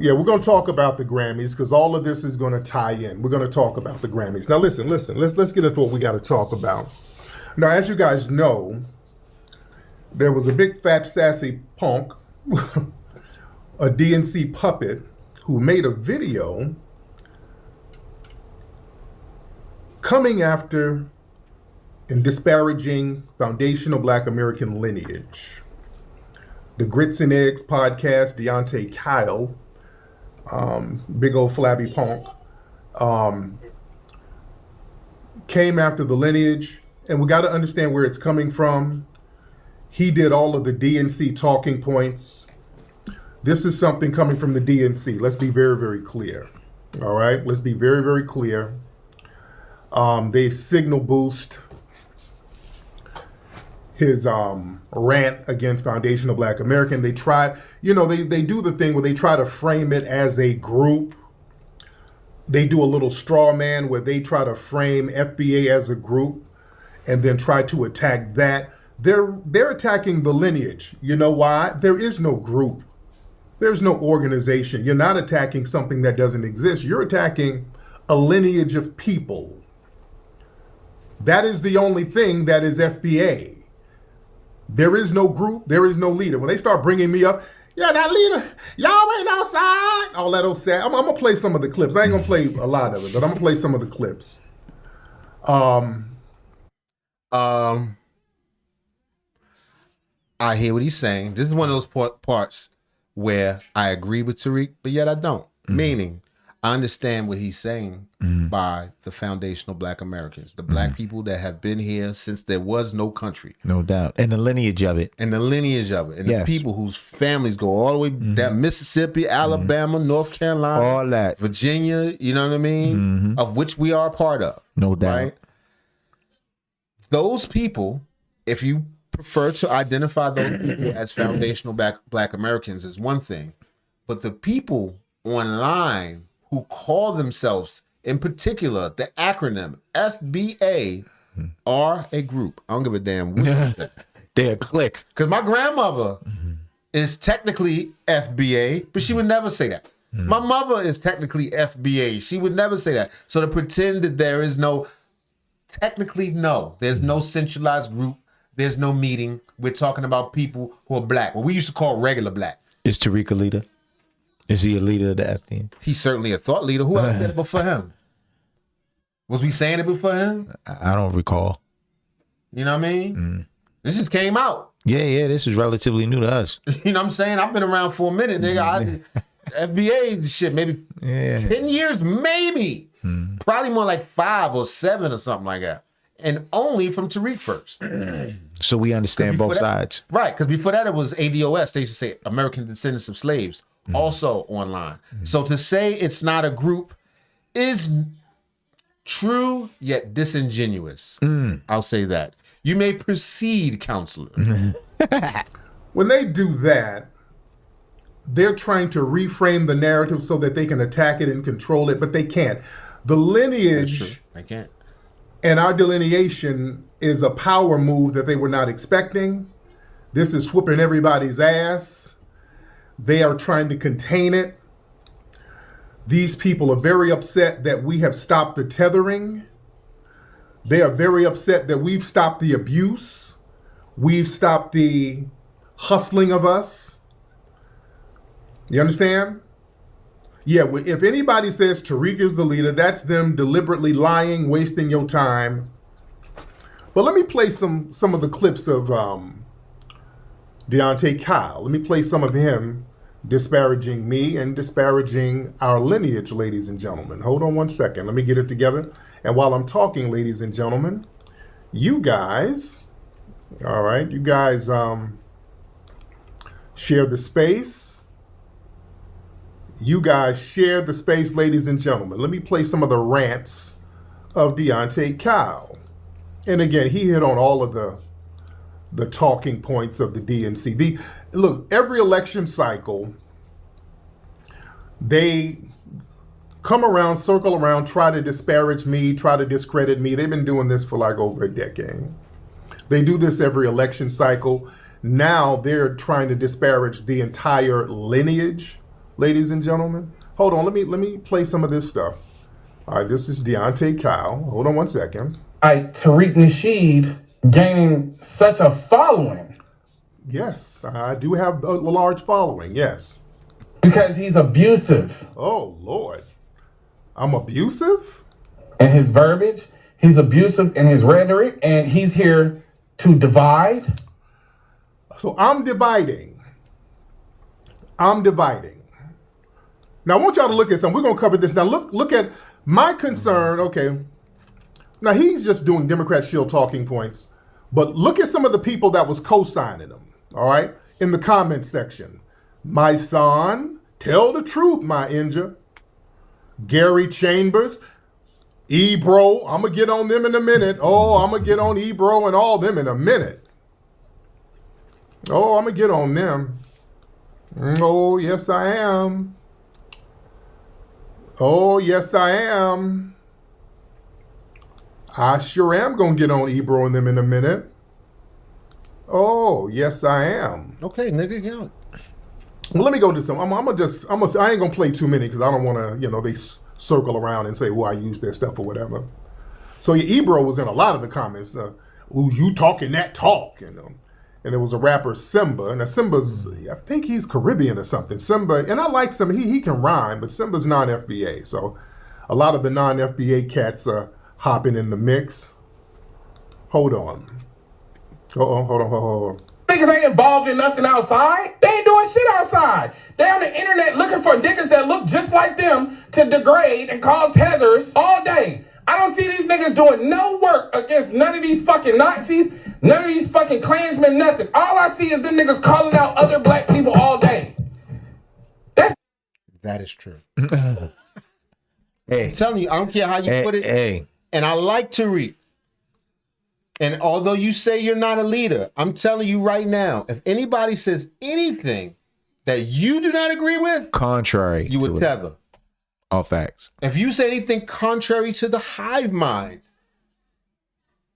Yeah, we're going to talk about the Grammys because all of this is going to tie in. We're going to talk about the Grammys. Now, listen. Let's get into what we got to talk about. Now, as you guys know, there was a big fat sassy punk, a DNC puppet, who made a video coming after and disparaging foundational Black American lineage. The Grits and Eggs podcast, Deontay Kyle, big old flabby punk, came after the lineage, and we got to understand where it's coming from. He did all of the DNC talking points. This is something coming from the DNC. Let's be very, very clear. All right, let's be very, very clear. They signal boost his rant against foundational Black American. They try, they do the thing where they try to frame it as a group. They do a little straw man where they try to frame FBA as a group and then try to attack that. They're attacking the lineage. You know why? There is no group. There's no organization. You're not attacking something that doesn't exist. You're attacking a lineage of people. That is the only thing that is FBA. There is no group. There is no leader. When they start bringing me up, yeah, that leader, y'all ain't outside. All that old sad. I'm going to play some of the clips. I ain't going to play a lot of it, but I'm going to play some of the clips. I hear what he's saying. This is one of those parts where I agree with Tariq, but yet I don't. Meaning, I understand what he's saying by the foundational Black Americans, the Black people that have been here since there was no country. No doubt. And the lineage of it. And the people whose families go all the way down Mississippi, Alabama, North Carolina, all that. Virginia, you know what I mean? Of which we are a part of. No doubt. Right? Those people, if you prefer to identify those people as foundational Black Americans, is one thing. But the people online who call themselves, in particular, the acronym FBA, are a group. I don't give a damn what you say. They're a clique. Because my grandmother is technically FBA, but she would never say that. My mother is technically FBA. She would never say that. So to pretend that there is no, technically no, there's no centralized group. There's no meeting. We're talking about people who are Black. What we used to call regular Black. Is Tariq a leader? Is he a leader of the FDN? He's certainly a thought leader. Who else said it before him? Was we saying it before him? I don't recall. You know what I mean? This just came out. Yeah, this is relatively new to us. You know what I'm saying? I've been around for a minute, nigga. FBA shit, maybe 10 years, maybe. Probably more like 5 or 7 or something like that. And only from Tariq first. So we understand both sides. Right, because before that it was ADOS. They used to say American Descendants of Slaves, also online. So to say it's not a group is true yet disingenuous. I'll say that. You may proceed, counselor. When they do that, they're trying to reframe the narrative so that they can attack it and control it, but they can't. The lineage, I can't. and our delineation is a power move that they were not expecting. This is whooping everybody's ass. They are trying to contain it. These people are very upset that we have stopped the tethering. They are very upset that we've stopped the abuse. We've stopped the hustling of us. You understand? Yeah, if anybody says Tariq is the leader, that's them deliberately lying, wasting your time. But let me play some of the clips of Deontay Kyle. Let me play some of him disparaging me and disparaging our lineage, ladies and gentlemen. Hold on one second. Let me get it together. And while I'm talking, ladies and gentlemen, you guys, all right, you guys share the space. You guys share the space, ladies and gentlemen. Let me play some of the rants of Deontay Kyle. And again, he hit on all of the talking points of the DNC. Look, every election cycle, they come around, circle around, try to disparage me, try to discredit me. They've been doing this for like over a decade. They do this every election cycle. Now they're trying to disparage the entire lineage. ladies and gentlemen. Hold on, let me play some of this stuff. All right, this is Deontay Kyle. Hold on one second. Tariq Nasheed gaining such a following. Yes, I do have a large following, yes. Because he's abusive. Oh, Lord. I'm abusive? In his verbiage, he's abusive in his rhetoric, and he's here to divide. So I'm dividing. Now I want y'all to look at something. We're going to cover this. Now look at my concern. Okay. Now he's just doing Democrat shield talking points, but look at some of the people that was co-signing them. All right. In the comment section. My son, tell the truth, my Inja. Gary Chambers, Ebro, I'm going to get on them in a minute. Oh, I'm going to get on Ebro and all them in a minute. Oh, I'm going to get on them. Oh, yes, I am. Oh, yes, I am. I sure am going to get on Ebro and them in a minute. Oh, yes, I am. Okay, nigga, get on. Well, let me go to some. I ain't gonna play too many because I don't want to, they circle around and say, "Oh, I use their stuff" or whatever. So Ebro was in a lot of the comments. "Ooh, you talking that talk?" And there was a rapper Simba, and Simba's, I think he's Caribbean or something. Simba, and I like Simba. He can rhyme, but Simba's non-FBA, so a lot of the non-FBA cats are hopping in the mix. Hold on. Hold on. Niggas ain't involved in nothing outside. They ain't doing shit outside. They on the internet looking for niggas that look just like them to degrade and call tethers all day. I don't see these niggas doing no work against none of these fucking Nazis, none of these fucking Klansmen, nothing. All I see is them niggas calling out other black people all day. That is true. Hey, I'm telling you, I don't care how you put it. Hey. And I like Tariq. And although you say you're not a leader, I'm telling you right now, if anybody says anything that you do not agree with, Contrary, you would tether. All facts. If you say anything contrary to the hive mind,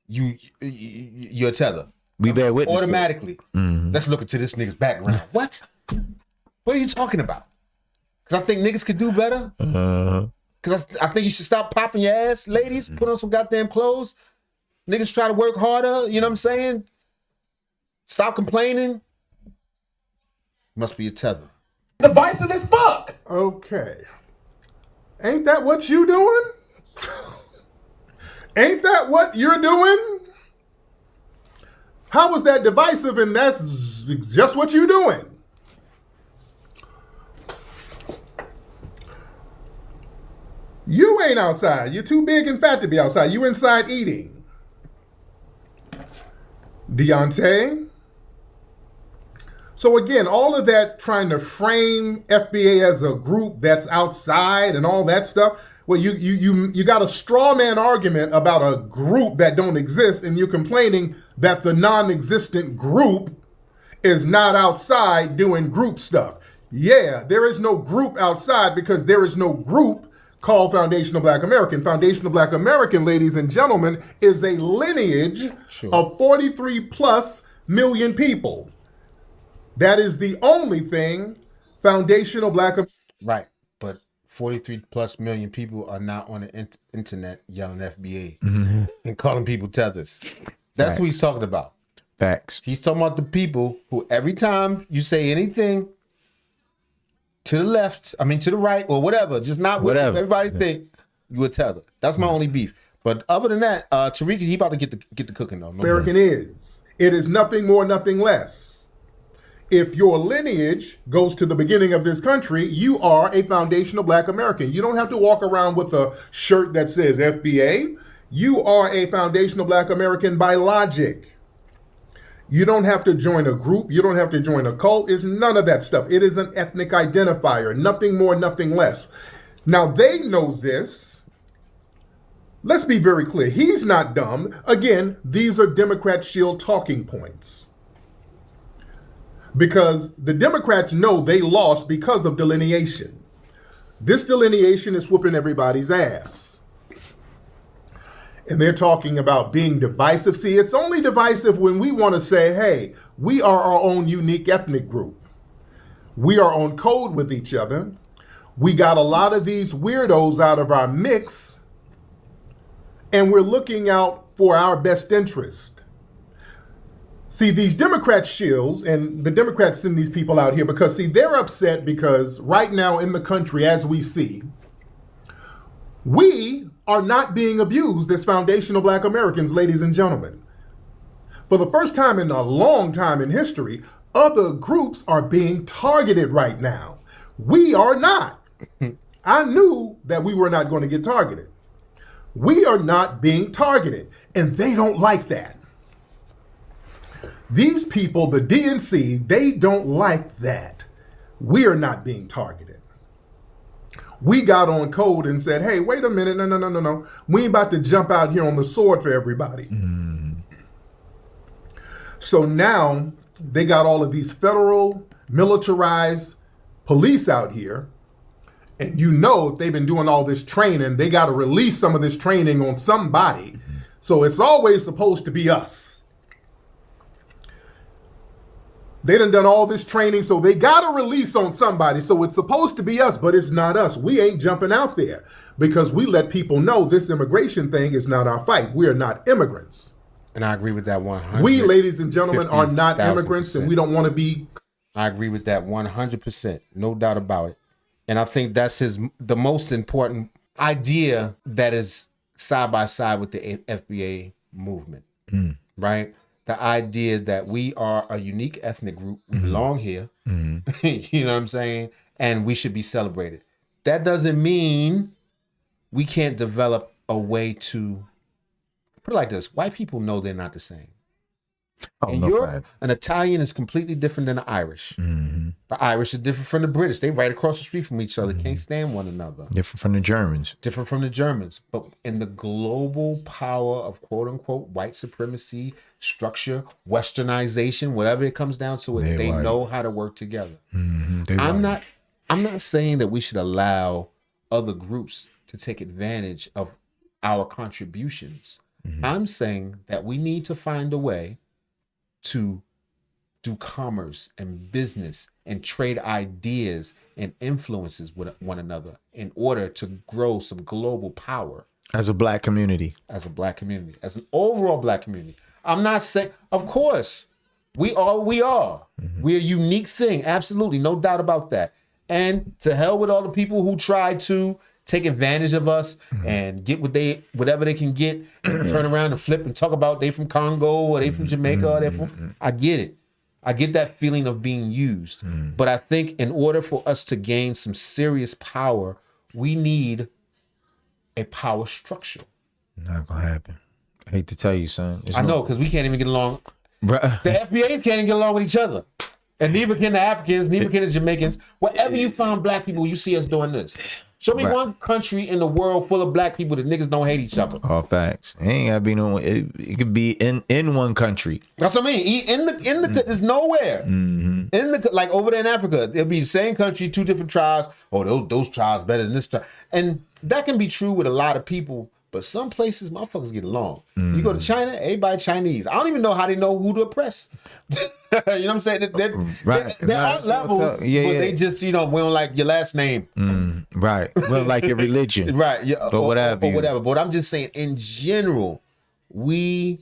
you're a tether. We bear witness. Automatically. Let's look into this nigga's background. What? What are you talking about? Because I think niggas could do better. Because I think you should stop popping your ass, ladies. Put on some goddamn clothes. Niggas try to work harder, you know what I'm saying? Stop complaining. Must be a tether. Divisive as fuck. Okay. Ain't that what you doing? Ain't that what you're doing? How was that divisive and that's just what you're doing? You ain't outside. You're too big and fat to be outside. You inside eating. Deante. So again, all of that trying to frame FBA as a group that's outside and all that stuff. Well, you got a straw man argument about a group that don't exist, and you're complaining that the non-existent group is not outside doing group stuff. Yeah, there is no group outside because there is no group called Foundational Black American. Foundational Black American, ladies and gentlemen, is a lineage of 43 plus million people. That is the only thing Foundational Black American. Right, but 43 plus million people are not on the internet yelling FBA and calling people tethers. That's what he's talking about. Facts. He's talking about the people who every time you say anything to the left, to the right or whatever, just not what everybody think, you would tether. That's my only beef. But other than that, Tariq, he about to get the cooking though. American is. It is nothing more, nothing less. If your lineage goes to the beginning of this country, you are a foundational Black American. You don't have to walk around with a shirt that says FBA. You are a foundational Black American by logic. You don't have to join a group. You don't have to join a cult. It's none of that stuff. It is an ethnic identifier. Nothing more, nothing less. Now, they know this. Let's be very clear. He's not dumb. Again, these are Democrat shield talking points. Because the Democrats know they lost because of delineation. This delineation is whooping everybody's ass. And they're talking about being divisive. See, it's only divisive when we want to say, hey, we are our own unique ethnic group. We are on code with each other. We got a lot of these weirdos out of our mix, and we're looking out for our best interest. See, these Democrat shills, and the Democrats send these people out here because, see, they're upset because right now in the country, as we see, we are not being abused as foundational Black Americans, ladies and gentlemen. For the first time in a long time in history, other groups are being targeted right now. We are not. I knew that we were not going to get targeted. We are not being targeted, and they don't like that. These people, the DNC, they don't like that. We are not being targeted. We got on code and said, hey, wait a minute, no. We ain't about to jump out here on the sword for everybody. So now they got all of these federal militarized police out here. And you know, if they've been doing all this training, they got to release some of this training on somebody. So it's always supposed to be us. They done all this training, so they got to release on somebody. So it's supposed to be us, but it's not us. We ain't jumping out there because we let people know this immigration thing is not our fight. We are not immigrants. And I agree with that 100%. We, ladies and gentlemen, are not immigrants, and we don't want to be. I agree with that 100%. No doubt about it. And I think that's the most important idea that is side by side with the FBA movement, right? The idea that we are a unique ethnic group, we belong here, you know what I'm saying? And we should be celebrated. That doesn't mean we can't develop a way to, put it like this, white people know they're not the same. Oh, And no fact. an Italian is completely different than the Irish. The Irish are different from the British. They right across the street from each other, can't stand one another. Different from the Germans. Different from the Germans. But in the global power of quote unquote white supremacy, structure, westernization, whatever it comes down to, they white. know how to work together. They I'm white. not saying that we should allow other groups to take advantage of our contributions. I'm saying that we need to find a way to do commerce and business and trade ideas and influences with one another in order to grow some global power As a Black community. as a Black community, as an overall Black community. I'm not saying, of course, we are. We're a unique thing, absolutely, no doubt about that. And to hell with all the people who try to take advantage of us and get whatever they can get and turn around and flip and talk about they from Congo or they from Jamaica or they from. I get it. I get that feeling of being used. But I think in order for us to gain some serious power, we need a power structure. Not gonna happen. I hate to tell you, son. I know, because we can't even get along. Bruh. The FBAs can't even get along with each other. And neither can the Africans, neither can the Jamaicans. Wherever you find Black people, you see us doing this. Show me Right. one country in the world full of Black people that niggas don't hate each other. All facts. It ain't gotta be no. It could be in one country. That's what I mean. In the there's nowhere. In the like over there in Africa, it'll be the same country, two different tribes. Oh, those tribes better than this tribe, and that can be true with a lot of people. But some places, motherfuckers get along. You go to China, everybody Chinese. I don't even know how they know who to oppress. You know what I'm saying? There are levels, but they just, we don't like your last name. Right. Well, like your religion. Right. Yeah. Or whatever. Or whatever. But I'm just saying, in general, we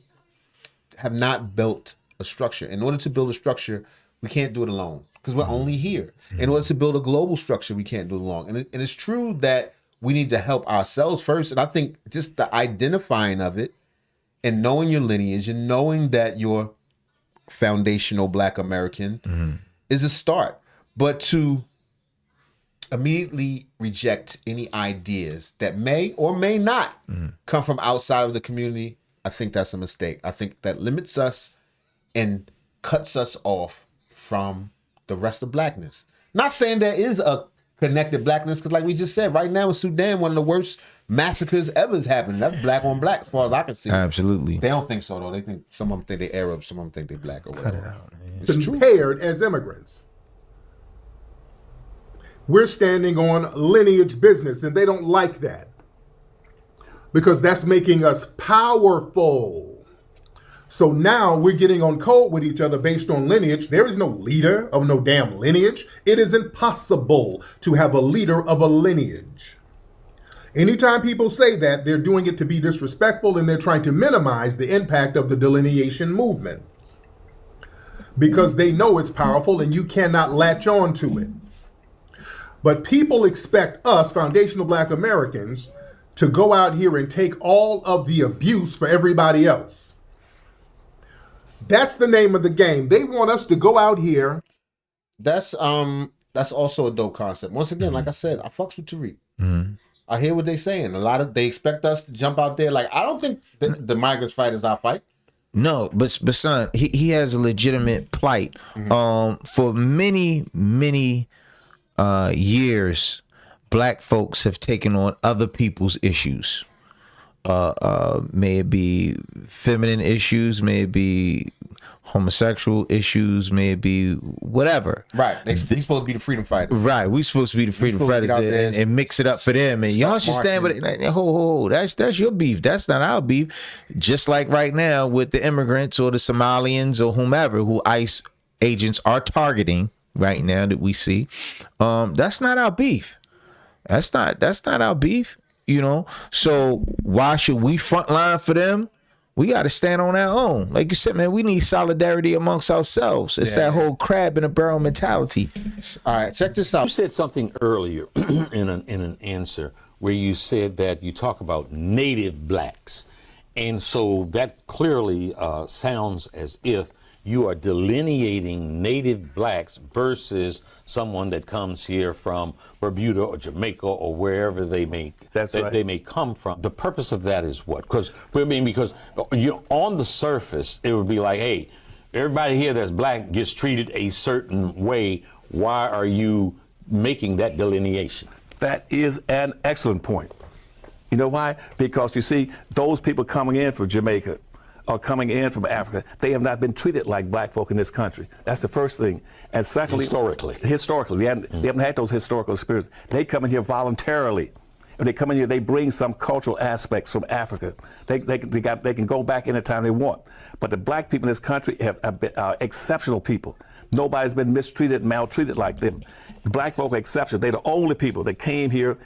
have not built a structure. In order to build a structure, we can't do it alone because we're only here. In order to build a global structure, we can't do it alone. And it's true that we need to help ourselves first. And I think just the identifying of it and knowing your lineage and knowing that you're foundational Black American is a start. But to immediately reject any ideas that may or may not come from outside of the community, I think that's a mistake. I think that limits us and cuts us off from the rest of Blackness. Not saying there is a connected Blackness, because like we just said, right now in Sudan, one of the worst massacres ever is happening. That's Black on Black, as far as I can see. Absolutely. They don't think so, though. They think some of them think they Arab, some of them think they Black or whatever. It's true. Compared as immigrants. We're standing on lineage business, and they don't like that because that's making us powerful. So now we're getting on code with each other based on lineage. There is no leader of no damn lineage. It is impossible to have a leader of a lineage. Anytime people say that, they're doing it to be disrespectful and they're trying to minimize the impact of the delineation movement. Because they know it's powerful and you cannot latch on to it. But people expect us, foundational Black Americans, to go out here and take all of the abuse for everybody else. That's the name of the game. They want us to go out here. That's also a dope concept. Once again, like I said, I fucks with Tariq. I hear what they saying. They expect us to jump out there. Like, I don't think the migrants fight is our fight. No, but son, he has a legitimate plight. For many years, Black folks have taken on other people's issues. May it be feminine issues, may it be homosexual issues, may it be whatever. Right. He's supposed to be the freedom fighter. Right. We supposed to be the freedom fighters and mix it up for them. And y'all should stand with it. Ho. That's your beef. That's not our beef. Just like right now with the immigrants or the Somalians or whomever who ICE agents are targeting right now that we see. That's not our beef. That's not our beef. You know, so why should we front line for them? We got to stand on our own. Like you said, man, we need solidarity amongst ourselves. It's that whole crab in a barrel mentality. All right, check this out. You said something earlier in an answer where you said that you talk about native blacks. And so that clearly sounds as if you are delineating native blacks versus someone that comes here from Bermuda or Jamaica or wherever they may they may come from. The purpose of that is what? Because you on the surface it would be like, hey, everybody here that's black gets treated a certain way. Why are you making that delineation? That is an excellent point. You know why? Because you see, those people coming in from Jamaica or coming in from Africa, they have not been treated like black folk in this country. That's the first thing. And secondly, historically, they haven't had those historical experiences. They come in here voluntarily. When they come in here, they bring some cultural aspects from Africa. They can go back anytime they want. But the black people in this country are exceptional people. Nobody's been mistreated, maltreated like them. Black folk are exceptional. They're the only people that came here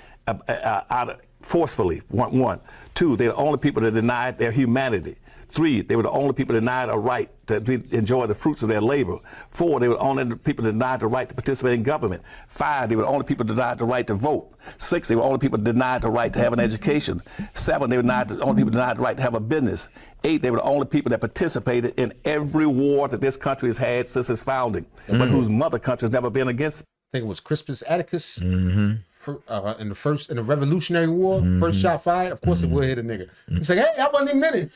forcefully, one. Two, they're the only people that denied their humanity. Three, they were the only people denied a right to enjoy the fruits of their labor. Four, they were the only people denied the right to participate in government. Five, they were the only people denied the right to vote. Six, they were the only people denied the right to have an education. Seven, they were the only people denied the right to have a business. Eight, they were the only people that participated in every war that this country has had since its founding, but whose mother country has never been against. I think it was Crispus Attucus. In the Revolutionary War, first shot fired. Of course, it would hit a nigga. He's like, hey, I wasn't even in it.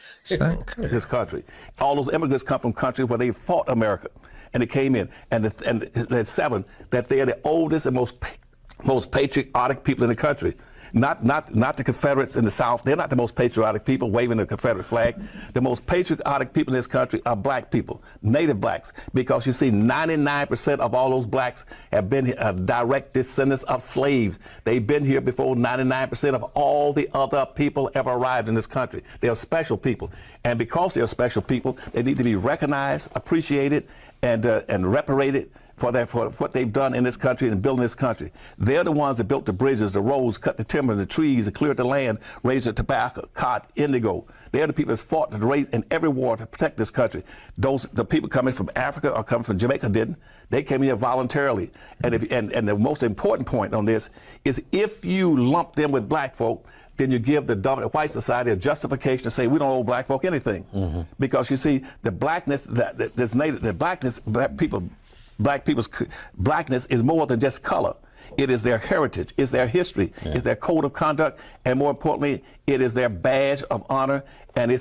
This country. All those immigrants come from countries where they fought America, and they came in. And the seven, that they are the oldest and most patriotic people in the country. Not the Confederates in the South. They're not the most patriotic people waving the Confederate flag. The most patriotic people in this country are black people, native blacks, because you see 99% of all those blacks have been direct descendants of slaves. They've been here before 99% of all the other people ever arrived in this country. They are special people. And because they are special people, they need to be recognized, appreciated, and reparated for what they've done in this country and building this country. They're the ones that built the bridges, the roads, cut the timber, the trees, and cleared the land, raised the tobacco, cotton, indigo. They're the people that's fought to raise in every war to protect this country. The people coming from Africa or coming from Jamaica didn't. They came here voluntarily. And the most important point on this is if you lump them with black folk, then you give the dominant white society a justification to say we don't owe black folk anything. Because you see, the blackness, black people's blackness is more than just color. It is their heritage, it's their history, it's their code of conduct, and more importantly, it is their badge of honor, and it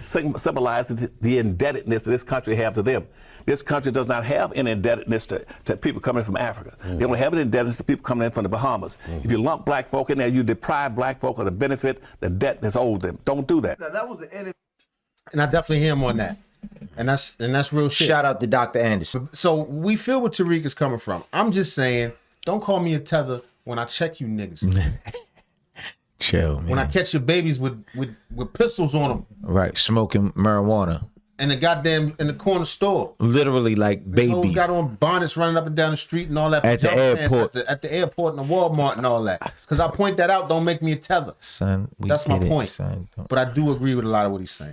symbolizes the indebtedness that this country has to them. This country does not have an indebtedness to people coming from Africa. They don't have an indebtedness to people coming in from the Bahamas. If you lump black folk in there, you deprive black folk of the benefit, the debt that's owed them. Don't do that. Now, that was the end. And I definitely hear him on that. And that's real shit. Shout out to Dr. Anderson. So we feel where Tariq is coming from. I'm just saying, don't call me a tether when I check you niggas. Chill, man. When I catch your babies with pistols on them. Right, smoking marijuana. in the corner store. Literally like Those babies. got on bonnets running up and down the street and all that. At the pajama pants airport. At the airport and the Walmart and all that. Because I point that out, don't make me a tether. Son, we That's get my it, point. son. But I do agree with a lot of what he's saying.